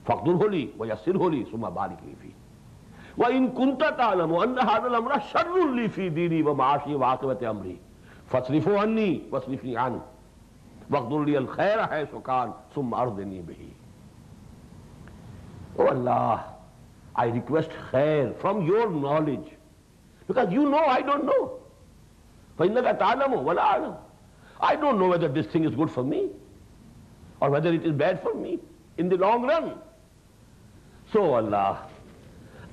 faqdirhu li wa yassirhu li summa barik li fi wa in kunta ta'lamu anna hadha al-amra sharrun li fi dini wa ma'ashi wa aqibati amri فَاصْرِفُوا عَنِّي وَاصْرِفْنِي عَنْهُ وَاقْدُرْ لِي الْخَيْرَ حَيْثُ كَانَ ثُمَّ أَرْضِنِي بِهِ. Oh Allah, I request khair from your knowledge, because you know I don't know. فَإِنَّكَ تَعْلَمُ وَلَا أَعْلَمُ. I don't know whether this thing is good for me or whether it is bad for me in the long run. So Allah,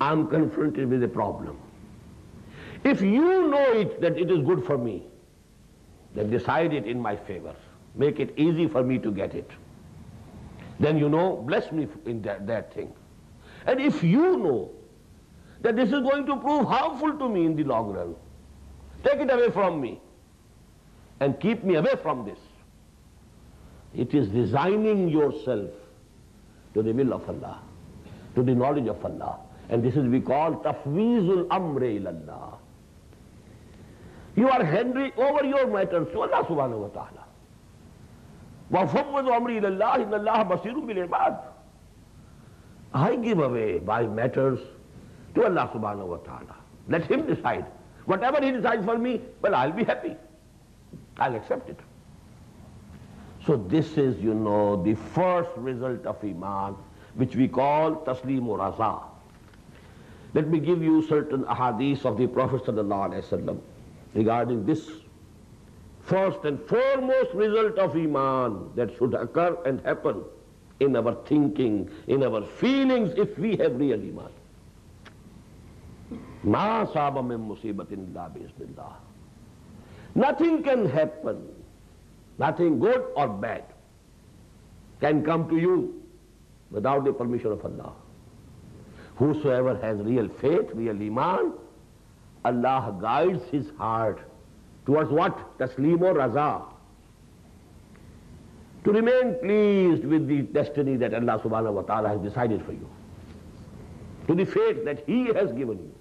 I am confronted with a problem. If you know it that it is good for me, then decide it in my favor. Make it easy for me to get it. Then bless me in that thing. And if you know that this is going to prove harmful to me in the long run, take it away from me and keep me away from this. It is resigning yourself to the will of Allah, to the knowledge of Allah. And this is we call tafweezul amri ilallah. You are handing over your matters to Allah subhanahu wa ta'ala. وَفَوَّضُ أَمْرِي إِلَى اللَّهِ إِنَّ اللَّهَ بَصِيرٌ بِالْعِبَادِ. I give away my matters to Allah subhanahu wa ta'ala. Let Him decide. Whatever he decides for me, well, I'll be happy. I'll accept it. So this is, the first result of Iman, which we call taslim raza. Let me give you certain ahadith of the Prophet ﷺ regarding this first and foremost result of Iman that should occur and happen in our thinking, in our feelings, if we have real Iman. Ma saba min musibatin illa biiznillah. Nothing can happen, nothing good or bad can come to you without the permission of Allah. Whosoever has real faith, real Iman, Allah guides his heart towards what? Taslim or raza. To remain pleased with the destiny that Allah subhanahu wa ta'ala has decided for you. To the fate that He has given you.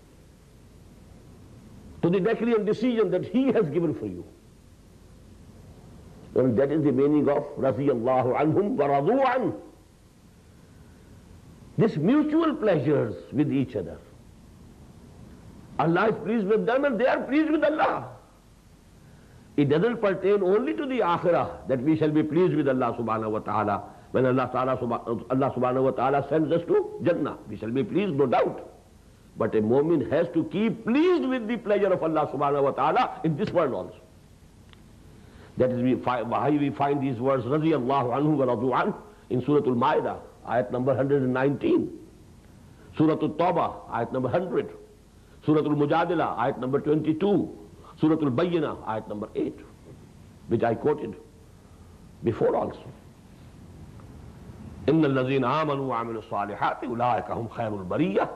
To the decree and decision that He has given for you. And that is the meaning of radiyallahu anhum wa radu an. This mutual pleasures with each other. Allah is pleased with them and they are pleased with Allah. It doesn't pertain only to the akhirah that we shall be pleased with Allah subhanahu wa ta'ala. When Allah subhanahu wa ta'ala sends us to Jannah, we shall be pleased, no doubt. But a mu'min has to keep pleased with the pleasure of Allah subhanahu wa ta'ala in this world also. That is why we find these words, radiyallahu anhu wa radu an, in Surah Al-Ma'idah, ayat number 119. Surah Al-Tawbah, ayat number 100. Surah Al-Mujadila, ayat number 22. Surah Al-Bayyinah, ayat number 8, which I quoted before also. إِنَّ الَّذِينَ آمَنُوا وَعَمِلُوا الصَّالِحَاتِ أُولَٰئِكَ هُمْ خَيْرُ الْبَرِيَّةِ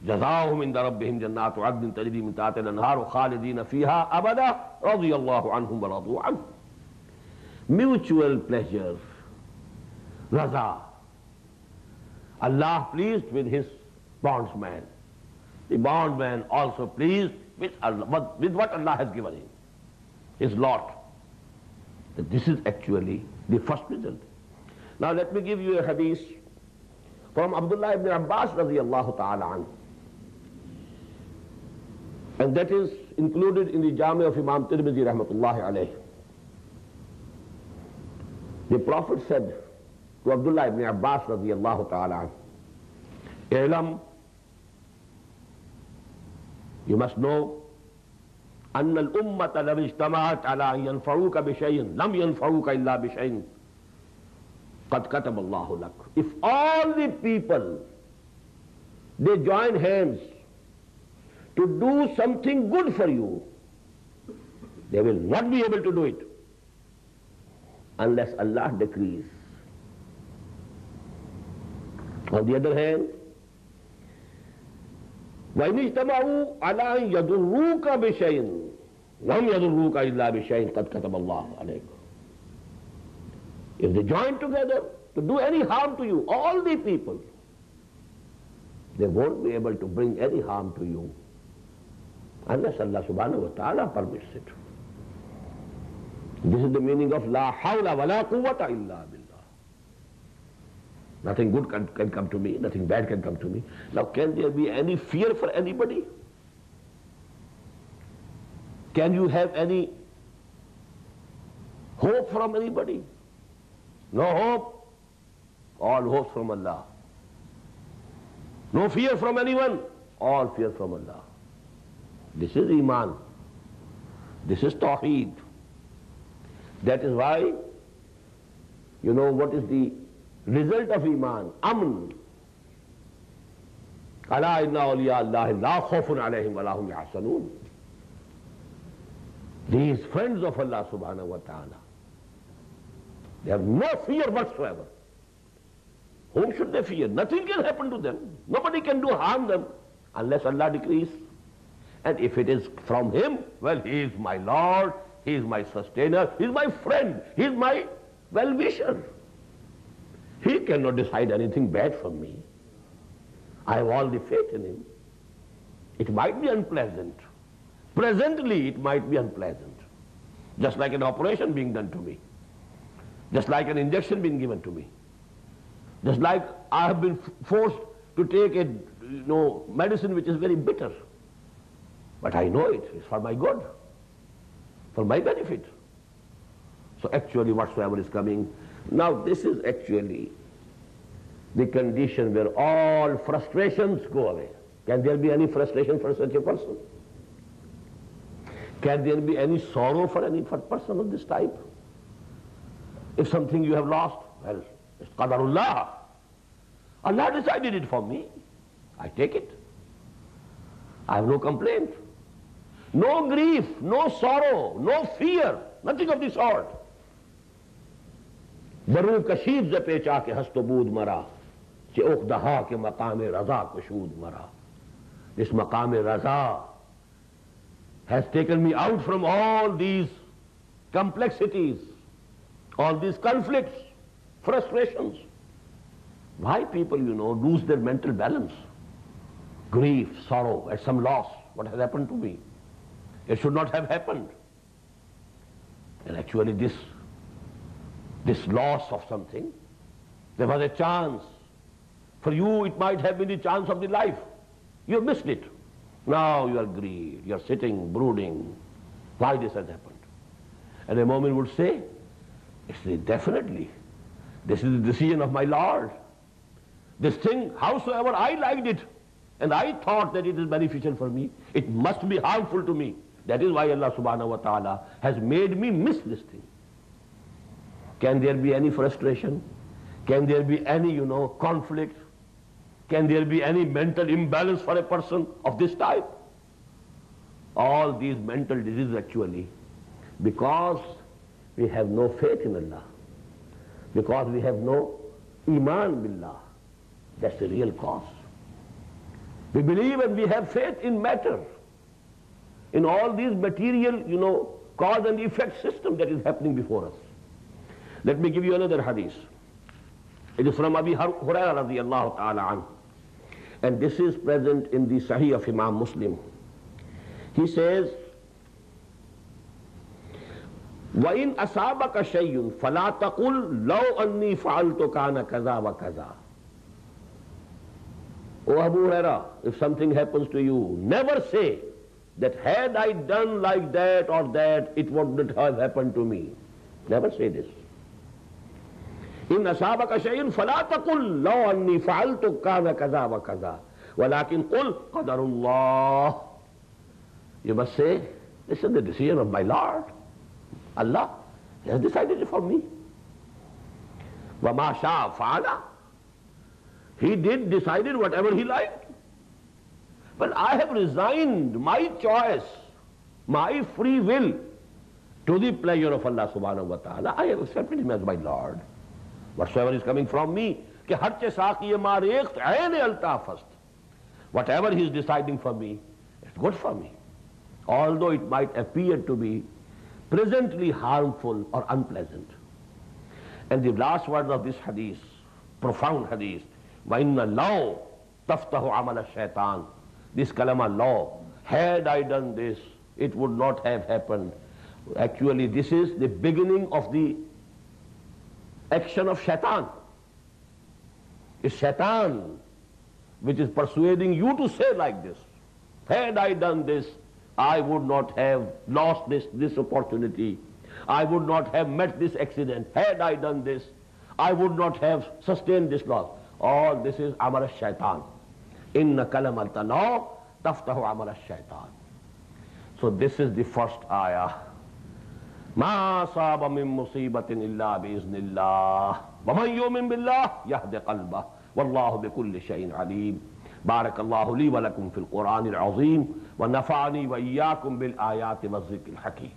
جَزَاؤُهُمْ عِندَ رَبِّهِمْ جَنَّاتُ عَدْنٍ تَجْرِي مِن تَحْتِهَا الْأَنْهَارُ خَالِدِينَ فِيهَا أَبَدًا رَضِيَ اللَّهُ عَنْهُمْ وَرَضُوا عَنْهُ. Mutual pleasure, raza. Allah pleased with his bondsman. The bondman also pleased with what Allah has given him, his lot. This is actually the first result. Now let me give you a hadith from Abdullah ibn Abbas radiyallahu ta'ala anhu. And that is included in the Jami of Imam Tirmidhi rahmatullahi alayhi. The Prophet said to Abdullah ibn Abbas radiyallahu ta'ala anhu, "I'lam, you must know, أن الأمة لو اجتمعت على أن ينفعوك بشيء لم ينفعوك إلا بشيء قد كتب الله لك." If all the people, they join hands to do something good for you, they will not be able to do it unless Allah decrees. On the other hand, وَإِنِ اجْتَمَعُوا عَلَىٰ أَن يَضُرُّوكَ بِشَيْءٍ لَمْ يَضُرُّوكَ إِلَّا بِشَيْءٍ قَدْ كَتَبَ اللَّهُ عَلَيْكَ. If they join together to do any harm to you, all the people, they won't be able to bring any harm to you unless Allah subhanahu wa ta'ala permits it. This is the meaning of La hawla wa la quwwata illa billah. Nothing good can come to me, nothing bad can come to me. Now can there be any fear for anybody? Can you have any hope from anybody? No hope. All hope from Allah. No fear from anyone. All fear from Allah. This is Iman. This is Tawheed. That is why, what is the result of Iman? Amn. Ala inna awliya Allahi la khawfun alayhim wa la hum yahzanun. These friends of Allah subhanahu wa ta'ala, they have no fear whatsoever. Whom should they fear? Nothing can happen to them. Nobody can do harm them unless Allah decrees. And if it is from Him, well, He is my Lord, He is my sustainer, He is my friend, He is my well-wisher. He cannot decide anything bad for me. I have all the faith in Him. It might be unpleasant. Presently it might be unpleasant. Just like an operation being done to me. Just like an injection being given to me. Just like I have been forced to take a medicine which is very bitter. but I know it's for my good, for my benefit. So actually whatsoever is coming, now this is actually the condition where all frustrations go away. Can there be any frustration for such a person? Can there be any sorrow for any person of this type? If something you have lost, well, it's qadarullah. Allah decided it for me. I take it. I have no complaint. No grief, no sorrow, no fear, nothing of the sort. Baru kashid ze pecha ke hast bood mara, che uqdaha ke maqam raza kushud mara. This maqam raza has taken me out from all these complexities, all these conflicts, frustrations. Why people, lose their mental balance? Grief, sorrow at some loss. What has happened to me? It should not have happened. And actually this loss of something, there was a chance. For you it might have been the chance of the life. You have missed it. Now you are grieved, you are sitting, brooding. Why this has happened? And a moment would say, definitely, this is the decision of my Lord. This thing, howsoever I liked it, and I thought that it is beneficial for me, it must be harmful to me. That is why Allah subhanahu wa ta'ala has made me miss this thing. Can there be any frustration? Can there be any, conflict? Can there be any mental imbalance for a person of this type? All these mental diseases actually, because we have no faith in Allah, because we have no iman billah. That's the real cause. We believe and we have faith in matter, in all these material, cause and effect system that is happening before us. Let me give you another hadith. It is from Abi Hurairah radiyallahu ta'ala anhu. And this is present in the Sahih of Imam Muslim. He says, وَإِنْ أَصَابَكَ شَيْءٌ فَلَا تَقُلْ لَوْ أَنِّي فَعَلْتُ كَانَ كَذَا وَكَذَا. O Abu Hurairah, if something happens to you, never say that had I done like that or that, it would not have happened to me. Never say this. إن أصابك شيء فلا تقل لو أني فعلت كان كذا وكذا ولكن قل قدر الله. You must say, this is the decision of my Lord. Allah has decided it for me. وما شاء فعل. He did decided whatever he liked. But I have resigned my choice, my free will to the pleasure of Allah subhanahu wa ta'ala. I have accepted him as my Lord. Whatsoever is coming from me, whatever he is deciding for me, it's good for me. Although it might appear to be presently harmful or unpleasant. And the last word of this hadith, profound hadith, وَإِنَّ اللَّهُ تَفْتَحُ عَمَلَ الشَّيْطَانِ. This kalama law, had I done this, it would not have happened. Actually, this is the beginning of the action of shaitan. It's shaitan which is persuading you to say like this. Had I done this, I would not have lost this opportunity. I would not have met this accident. Had I done this, I would not have sustained this loss. All this is amal al-shaitan. Inna kalamat Allah taftahu amal al-shaitan. So this is the first ayah. ما أصاب من مصيبة إلا بإذن الله ومن يؤمن بالله يهد قلبه والله بكل شيء عليم. بارك الله لي ولكم في القرآن العظيم ونفعني وإياكم بالآيات والذكر الحكيم.